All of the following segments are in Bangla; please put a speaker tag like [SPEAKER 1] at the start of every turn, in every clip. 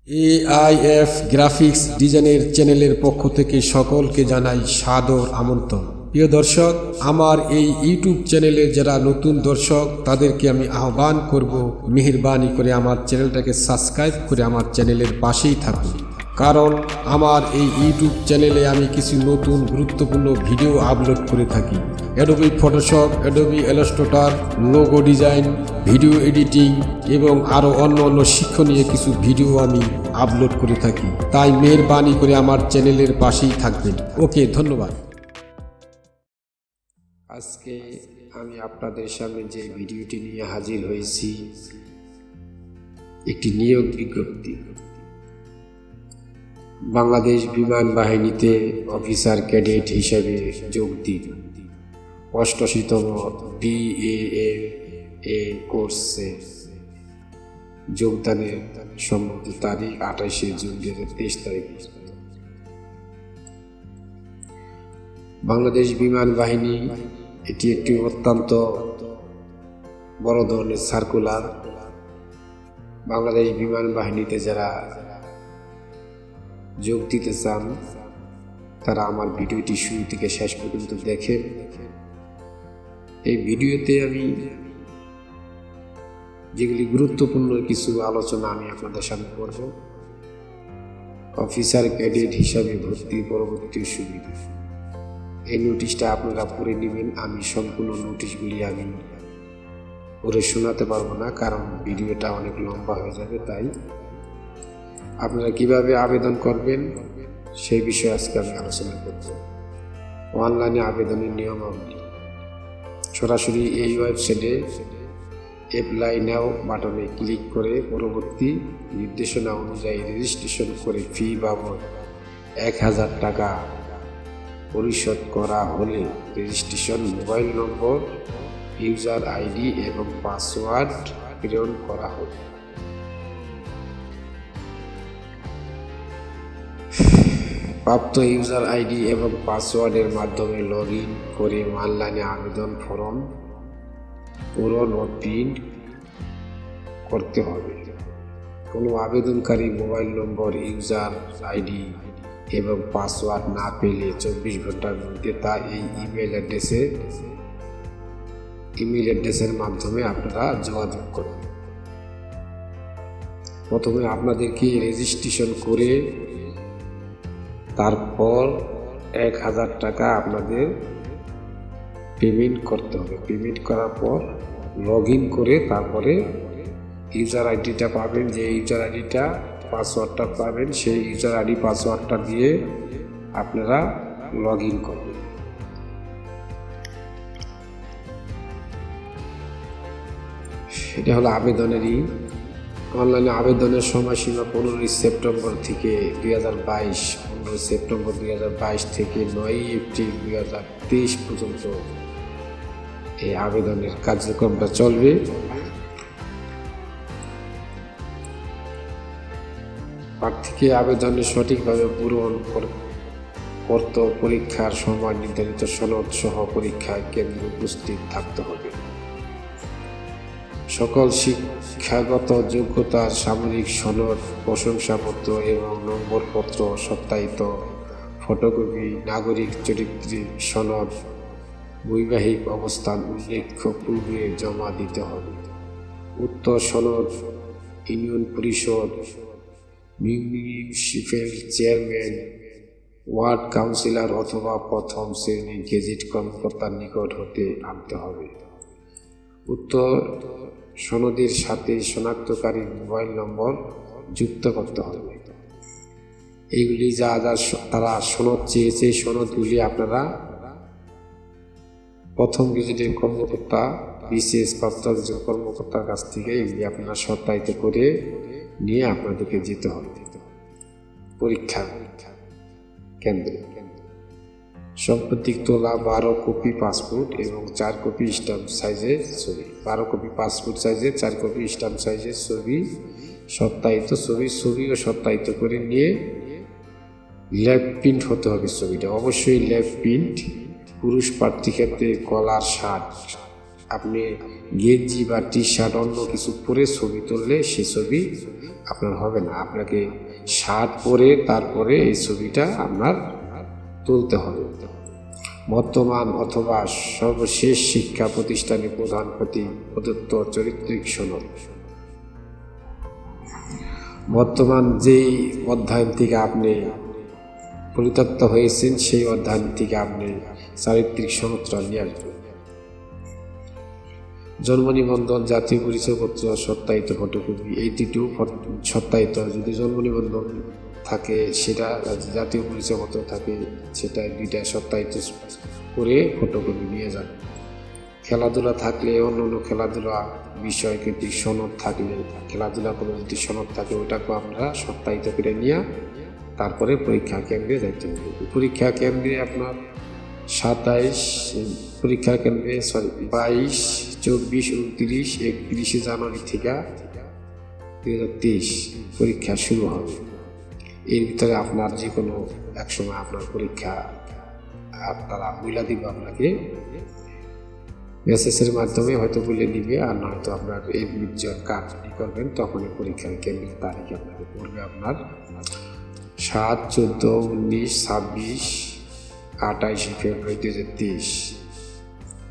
[SPEAKER 1] AIF গ্রাফিক্স ডিজাইনের চ্যানেলের পক্ষ থেকে সকলকে জানাই সাদর আমন্ত্রণ। প্রিয় দর্শক, আমার এই ইউটিউব চ্যানেলে যারা নতুন দর্শক তাদেরকে আমি আহ্বান করব, মেহেরবানি করে আমার চ্যানেলটাকে সাবস্ক্রাইব করে আমার চ্যানেলের পাশেই থাকুন। কারণ আমার এই ইউটিউব চ্যানেলে আমি কিছু নতুন গুরুত্বপূর্ণ ভিডিও আপলোড করে থাকি। Adobe Photoshop, Adobe Illustrator, logo design, video editing এবং আরও অন্য শিক্ষণীয় কিছু ভিডিও আমি আপলোড করে থাকি। তাই মেহেরবানি করে আমার চ্যানেলের পাশেই থাকবেন। ওকে, ধন্যবাদ। আজকে আমি আপনাদের সামনে যে ভিডিওটি নিয়ে হাজির হয়েছি, একটি নিয়োগ বিজ্ঞপ্তি। বাংলাদেশ বিমান বাহিনীতে অফিসার ক্যাডেট হিসেবে যোগ দিন। ৮৮তম BAA কোর্সে যোগদানের সম্মত তারিখ ২৮শে জুন ২০২৩ তারিখ। বাংলাদেশ বিমান বাহিনী এটি একটি অত্যন্ত বড় ধরনের সার্কুলার। বাংলাদেশ বিমান বাহিনীতে যারা যোগ দিতে চান তারা আমার ভিডিওটি শুরু থেকে শেষ পর্যন্ত দেখেন। এই ভিডিওতে আমি যেগুলি গুরুত্বপূর্ণ কিছু আলোচনা আমি আপনাদের সামনে করব। অফিসার ক্যাডেট হিসাবে ভর্তি পরবর্তী সুবিধা, এই নোটিশটা আপনারা পড়ে নেবেন। আমি সম্পূর্ণ নোটিশগুলি আমি পড়ে শোনাতে পারবো না, কারণ ভিডিওটা অনেক লম্বা হয়ে যাবে। তাই আপনারা কিভাবে আবেদন করবেন সেই বিষয়ে আজকে আমি আলোচনা করব। অনলাইনে আবেদনের নিয়মাবলী। সরাসরি এই ওয়েবসাইটে অ্যাপ্লাই নাও বাটনে ক্লিক করে পরবর্তী নির্দেশনা অনুযায়ী রেজিস্ট্রেশন করে ফি বাবদ ১,০০০ টাকা পরিশোধ করা হলে রেজিস্ট্রেশন মোবাইল নম্বর, ইউজার আইডি এবং পাসওয়ার্ড প্রেরণ করা হবে। প্রাপ্ত ইউজার আইডি এবং পাসওয়ার্ডের মাধ্যমে লগ ইন করে অনলাইনে আবেদন ফর্ম পূরণ ও প্রিন্ট করতে হবে। কোনো আবেদনকারী মোবাইল নম্বর, ইউজার আইডি এবং পাসওয়ার্ড না পেলে ২৪ ঘন্টার মধ্যে তা এই ইমেল অ্যাড্রেসের মাধ্যমে আপনারা যোগাযোগ করবেন। প্রথমে আপনাদেরকে রেজিস্ট্রেশন করে তারপর ১,০০০ টাকা আপনাদের পেমেন্ট করতে হবে। পেমেন্ট করার পর লগ ইন করে তারপরে ইউজার আইডিটা পাবেন। যে ইউজার আইডিটা পাসওয়ার্ডটা পাবেন, সেই ইউজার আইডি পাসওয়ার্ডটা দিয়ে আপনারা লগ ইন করবেন। এটা হলো আবেদনেরই। অনলাইনে আবেদনের সময়সীমা ১৫ই সেপ্টেম্বর থেকে ২০২২, ১৫ই সেপ্টেম্বর ২০২২ থেকে ৯ই এপ্রিল ২০২৩ পর্যন্ত এই আবেদনের কার্যক্রমটা চলবে। প্রার্থীকে আবেদনের সঠিকভাবে পূরণ করতে পরীক্ষার সময় নির্ধারিত সনদ সহ পরীক্ষায় কেন্দ্রে উপস্থিত থাকতে হবে। সকল শিক্ষাগত যোগ্যতার সাময়িক সনদ, প্রশংসাপত্র এবং নম্বরপত্র সত্যায়িত ফটোকপি, নাগরিক চরিত্রিক সনদ, বৈবাহিক অবস্থান উল্লেখ পূর্বে জমা দিতে হবে। উক্ত সনদ ইউনিয়ন পরিষদ, মিউনিসিপ্যাল চেয়ারম্যান, ওয়ার্ড কাউন্সিলর অথবা প্রথম শ্রেণীর গেজেট কর্মকর্তার নিকট হতে আনতে হবে। উক্ত সনদের সাথে শনাক্তকারী মোবাইল নম্বর যুক্ত করতে হবে। এইগুলি যা তারা সনদ চেয়েছে, সনদগুলি আপনারা প্রথম গেজেটের কর্মকর্তা, বিশেষ প্রাপ্ত কর্মকর্তার কাছ থেকে এগুলি আপনারা সত্যায়িত করে নিয়ে আপনাদেরকে যেতে হবে পরীক্ষা কেন্দ্রে। সাম্প্রতিক তোলা ১২ কপি পাসপোর্ট এবং ৪ কপি স্ট্যাম্প সাইজের ছবি। ১২ কপি পাসপোর্ট সাইজের, ৪ কপি স্ট্যাম্প সাইজের ছবি, সত্যায়িত ছবিও সত্যায়িত করে নিয়ে ল্যাব প্রিন্ট হতে হবে। ছবিটা অবশ্যই ল্যাব প্রিন্ট। পুরুষ প্রার্থী ক্ষেত্রে কলার শার্ট আপনি গেঞ্জি বা টি শার্ট অন্য কিছু পরে ছবি তুললে সে ছবি আপনার হবে না। আপনাকে শার্ট পরে তারপরে এই ছবিটা আপনার তুলতে হবে। বর্তমান অথবা সর্বশেষ শিক্ষা প্রতিষ্ঠানে প্রধান প্রদত্ত চরিত্রিক সনদ। বর্তমান যেই অধ্যয়ন থেকে আপনি পরিত্যক্ত হয়েছেন সেই অধ্যয়ন থেকে আপনি চারিত্রিক সনদটা নিয়ে আসবেন। জন্ম নিবন্ধন, জাতীয় পরিচয়পত্র, সত্যায়িত ফটোকপি, এই দুটো সত্যায়িত, যদি জন্ম নিবন্ধন থাকে সেটা, জাতীয় পরিচয়পত্র থাকে সেটা, দুইটা সত্যায়িত করে ফটোকপি নিয়ে যান। খেলাধুলা থাকলে অন্য খেলাধুলা বিষয় ভিত্তিক সনদ থাকলে, খেলাধুলা কোনো যদি সনদ থাকে ওটাকেও আমরা সত্যায়িত করে নিয়ে তারপরে পরীক্ষা কেন্দ্রে যাইতে হবে। পরীক্ষা কেন্দ্রে আপনার 22, 24, 29, 31 জানুয়ারি থেকে 2023 পরীক্ষা শুরু হবে। এর ভিতরে আপনার যে কোনো এক সময় আপনার পরীক্ষা তারা বলে দিবে আপনাকে, মেসেজের মাধ্যমে হয়তো বলে দিবে, আর নয়তো আপনার এডমিট কার্ড করবেন, তখনই পরীক্ষার কেন্দ্রের তারিখ আপনাকে পড়বে আপনার 7, 14, 19, 26, 28 ফেব্রুয়ারি 2023,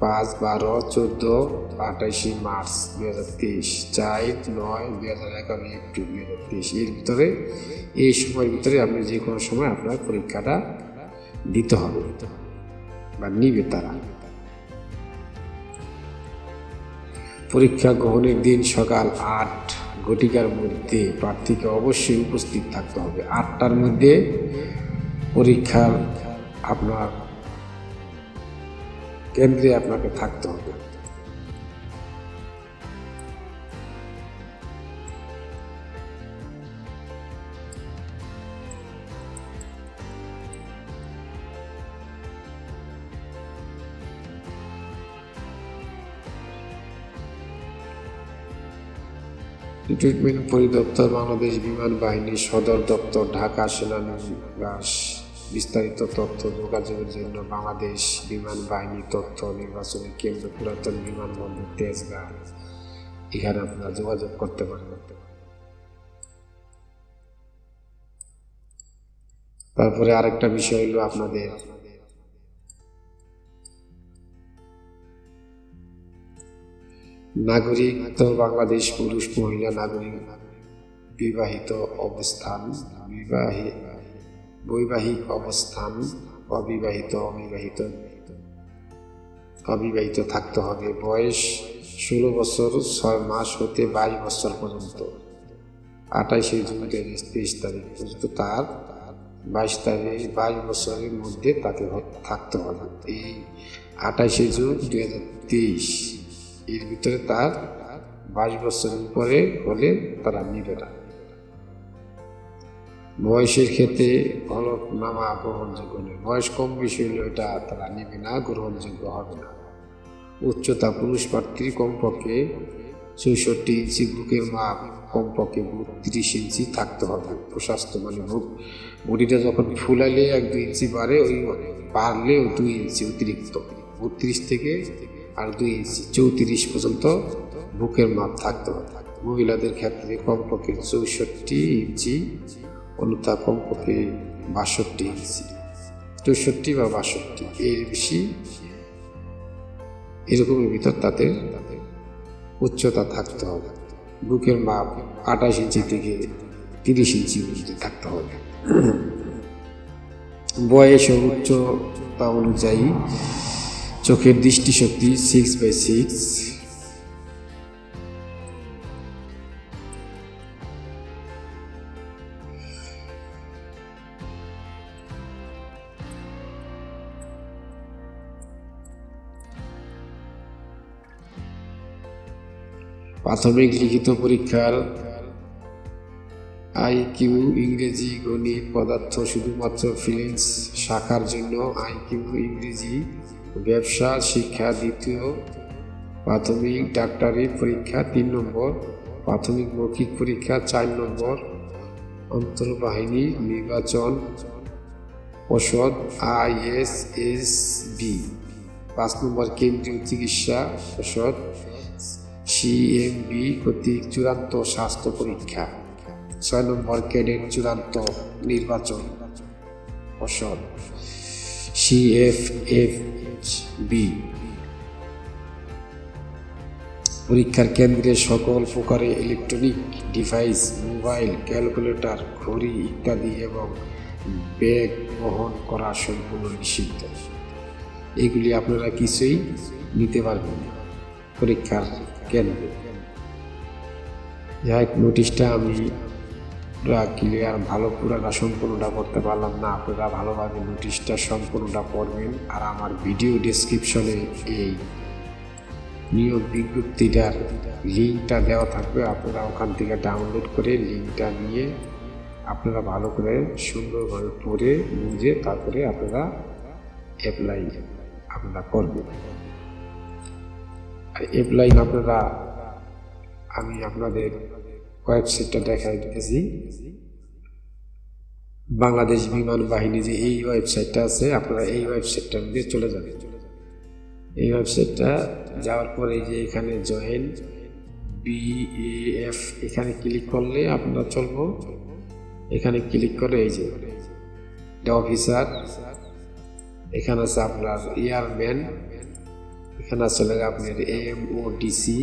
[SPEAKER 1] 5, 12, 14, 28 মার্চ 2023, 4, 9, 2011 এপ্রিল 2023। এর ভিতরে, এই সময়ের ভিতরে আপনি যে কোনো সময় আপনার পরীক্ষাটা দিতে হবে বা নিবে তারা। পরীক্ষা গ্রহণের দিন সকাল 8 ঘটিকার মধ্যে প্রার্থীকে অবশ্যই উপস্থিত থাকতে হবে। 8টার মধ্যে পরীক্ষার আপনার কেন্দ্রে আপনাকে থাকতে হবে। রিক্রুটমেন্ট পরিদপ্তর, বাংলাদেশ বিমান বাহিনীর সদর দপ্তর, ঢাকা সেনানিবাস। বিস্তারিত তথ্য যোগাযোগের জন্য বাংলাদেশ বিমান বাহিনী তথ্য নির্বাচনী কেন্দ্র, পুরাতন বিমানবন্দর, তেজগাঁও, এখানে আপনারা যোগাযোগ করতে পারেন। তারপরে আরেকটা বিষয় হলো আপনাদের নাগরিকত্ব, বাংলাদেশ পুরুষ মহিলা নাগরিক, বিবাহিত অবস্থান, বৈবাহিক অবস্থান, অবিবাহিত থাকতে হবে। বয়স 16 বছর 6 মাস হতে 22 বছর পর্যন্ত। 28 জুন 2023 তারিখ পর্যন্ত তার 22 বছরের মধ্যে তাকে থাকতে হবে। এই 28 জুন 2023 এর ভিতরে তার 22 বছরের উপরে হলে তারা নিবে না। বয়সের ক্ষেত্রে হলফনামা গ্রহণযোগ্য নয়। বয়স কম বেশি হলে এটা তারা নিবে না, গ্রহণযোগ্য হবে না। উচ্চতা, পুরুষ প্রার্থীর কমপক্ষে 64 ইঞ্চি, বুকের মাপ কমপক্ষে 32 ইঞ্চি থাকতে হবে। প্রশস্ত মানে বডিটা যখন ফুলালে 1-2 ইঞ্চি বাড়ে, ওই বাড়লেও 2 ইঞ্চি অতিরিক্ত, 32 থেকে আর 2 ইঞ্চি 34 পর্যন্ত বুকের মাপ থাকতে হবে। মহিলাদের ক্ষেত্রে কমপক্ষে 64 ইঞ্চি, অন্যথা কমপক্ষে 62 ইঞ্চি, 64 বা 62, এর বেশি এরকমের ভিতর তাদের উচ্চতা থাকতে হবে। বুকের মাপ 28 ইঞ্চি থেকে 30 ইঞ্চির মধ্যে থাকতে হবে। বয়স ও উচ্চতা অনুযায়ী চোখের দৃষ্টিশক্তি 6/6, প্রাথমিক লিখিত পরীক্ষার IQ, ইংরেজি, গণিত, পদার্থ, শুধুমাত্র ফিলিংস শাখার জন্য IQ, ইংরেজি, ব্যবসা শিক্ষা। দ্বিতীয় প্রাথমিক ডাক্তারি পরীক্ষা 3 নম্বর, প্রাথমিক মৌখিক পরীক্ষা 4 নম্বর, অন্তর্বাহিনী নির্বাচন পর্ষদ ISSB 5 নম্বর কেন্দ্রীয় চিকিৎসা ঔষধ সিএমবি কর্তৃক চূড়ান্ত স্বাস্থ্য পরীক্ষা। 6 নম্বর ক্যাডেট চূড়ান্ত নির্বাচন ঔষধ সিএফএফবি। পরীক্ষার কেন্দ্রে সকল প্রকারের ইলেকট্রনিক ডিভাইস, মোবাইল, ক্যালকুলেটর, ঘড়ি ইত্যাদি এবং ব্যাগ বহন করা সম্পূর্ণ নিষিদ্ধ। এগুলি আপনারা কিছুই নিতে পারবেন না পরীক্ষার কেন্দ্রে। যাই নোটিশটা আমি ক্লিয়ার পুরাটা সম্পূর্ণটা করতে পারলাম না। আপনারা ভালোভাবে নোটিশটা সম্পূর্ণটা পড়বেন। আর আমার ভিডিও ডেসক্রিপশনে এই নিয়োগ বিজ্ঞপ্তিটার লিঙ্কটা দেওয়া থাকবে, আপনারা ওখান থেকে ডাউনলোড করে লিঙ্কটা নিয়ে আপনারা ভালো করে সুন্দরভাবে পড়ে বুঝে তারপরে আপনারা অ্যাপ্লাই করবেন। আর অ্যাপ্লাই আমি আপনাদের ওয়েবসাইটটা দেখাই দিতেছি। বাংলাদেশ বিমান বাহিনী যে এই ওয়েবসাইটটা আছে, আপনারা এই ওয়েবসাইটটার মধ্যে চলে যাবেন। এই ওয়েবসাইটটা যাওয়ার পরে যে এখানে জয়েন বিএএফ এখানে ক্লিক করলে আপনারা চলবো। এখানে ক্লিক করে এই যে অফিসার, এখানে আছে আপনার এয়ারম্যান, এখানে আসলে আপনার এমওডিসি,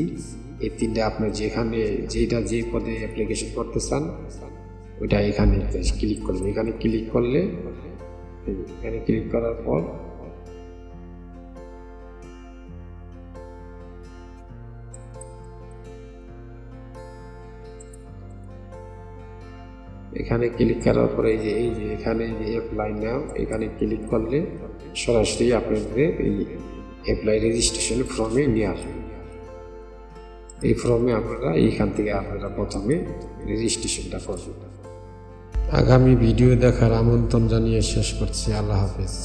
[SPEAKER 1] এই তিনটা আপনার যেখানে যে পদে অ্যাপ্লিকেশন করতে চান ওইটা এখানে ক্লিক করবে। এখানে ক্লিক করলে এখানে ক্লিক করার পর এখানে ক্লিক করার পরে এই যে এখানে অ্যাপ্লাই নাও এখানে ক্লিক করলে সরাসরি আপনাদের এই অ্যাপ্লাই রেজিস্ট্রেশন ফর্মে নিয়ে আসবে। এই ফর্মে আপনারা এইখান থেকে আপনারা প্রথমে রেজিস্ট্রেশনটা করবেন। আগামী ভিডিও দেখার আমন্ত্রণ জানিয়ে শেষ করছি। আল্লাহ হাফেজ।